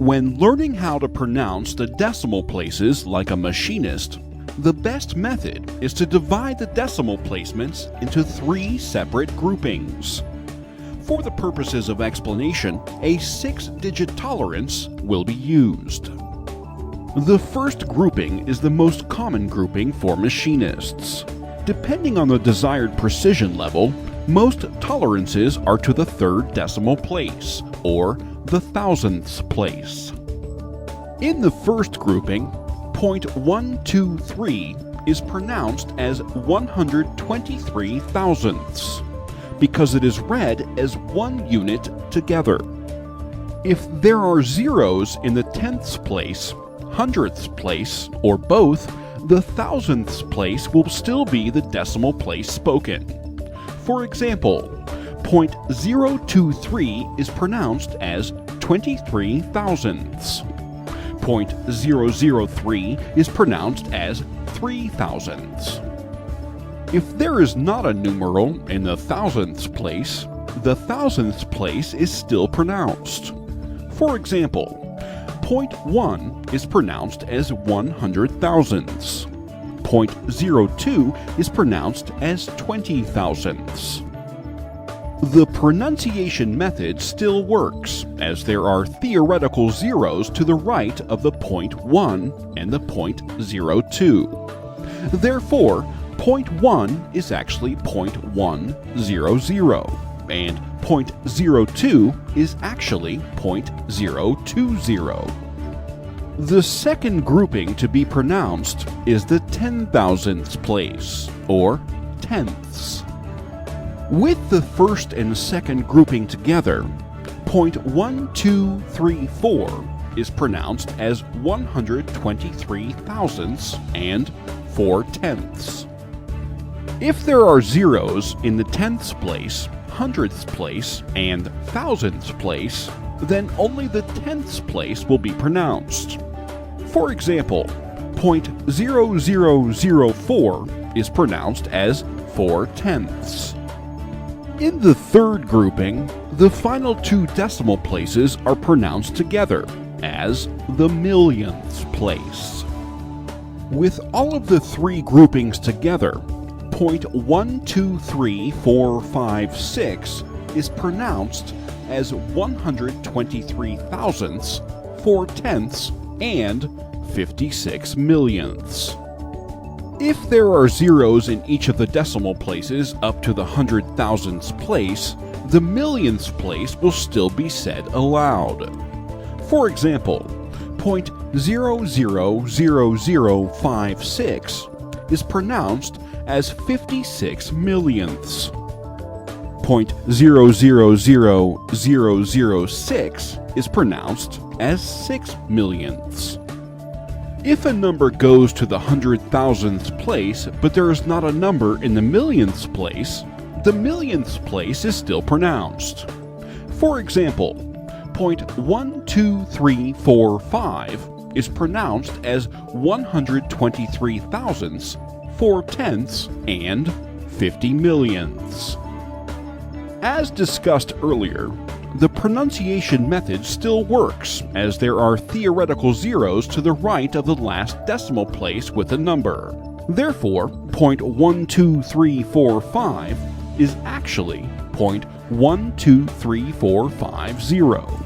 When learning how to pronounce the decimal places like a machinist, the best method is to divide the decimal placements into 3 separate groupings. For the purposes of explanation, a 6-digit tolerance will be used. The first grouping is the most common grouping for machinists. Depending on the desired precision level, most tolerances are to the 3rd decimal place, or the thousandths place. In the first grouping, 0.123 is pronounced as 123 thousandths, because it is read as 1 unit together. If there are zeros in the tenths place, hundredths place, or both, the thousandths place will still be the decimal place spoken. For example, 0.023 is pronounced as 23 thousandths. 0.003 is pronounced as 3 thousandths. If there is not a numeral in the thousandths place, the thousandths place is still pronounced. For example, 0.1 is pronounced as 100 thousandths. 0.02 is pronounced as 20 thousandths. The pronunciation method still works, as there are theoretical zeros to the right of the 0.1 and the 0.02. Therefore, 0.1 is actually 0.100, and 0.02 is actually 0.020. The second grouping to be pronounced is the 10 thousandths place, or tenths. With the first and second grouping together, 0.1234 is pronounced as 123 thousandths and 4 tenths. If there are zeros in the tenths place, hundredths place, and thousandths place, then only the tenths place will be pronounced. For example, 0.0004 is pronounced as 4 tenths. In the third grouping, the final 2 decimal places are pronounced together as the millionths place. With all of the 3 groupings together, 0.123456 is pronounced as 123 thousandths, 4 tenths, and 56 millionths. If there are zeros in each of the decimal places up to the 100 thousandths place, the millionths place will still be said aloud. For example, 0.000056 is pronounced as 56 millionths. 0.000006 is pronounced as 6 millionths. If a number goes to the 100 thousandths place, but there is not a number in the millionths place, the millionths place is still pronounced. For example, 0.12345 is pronounced as 123 thousandths, 4 tenths, and 50 millionths. As discussed earlier, the pronunciation method still works, as there are theoretical zeros to the right of the last decimal place with a number. Therefore, 0.12345 is actually 0.1234550.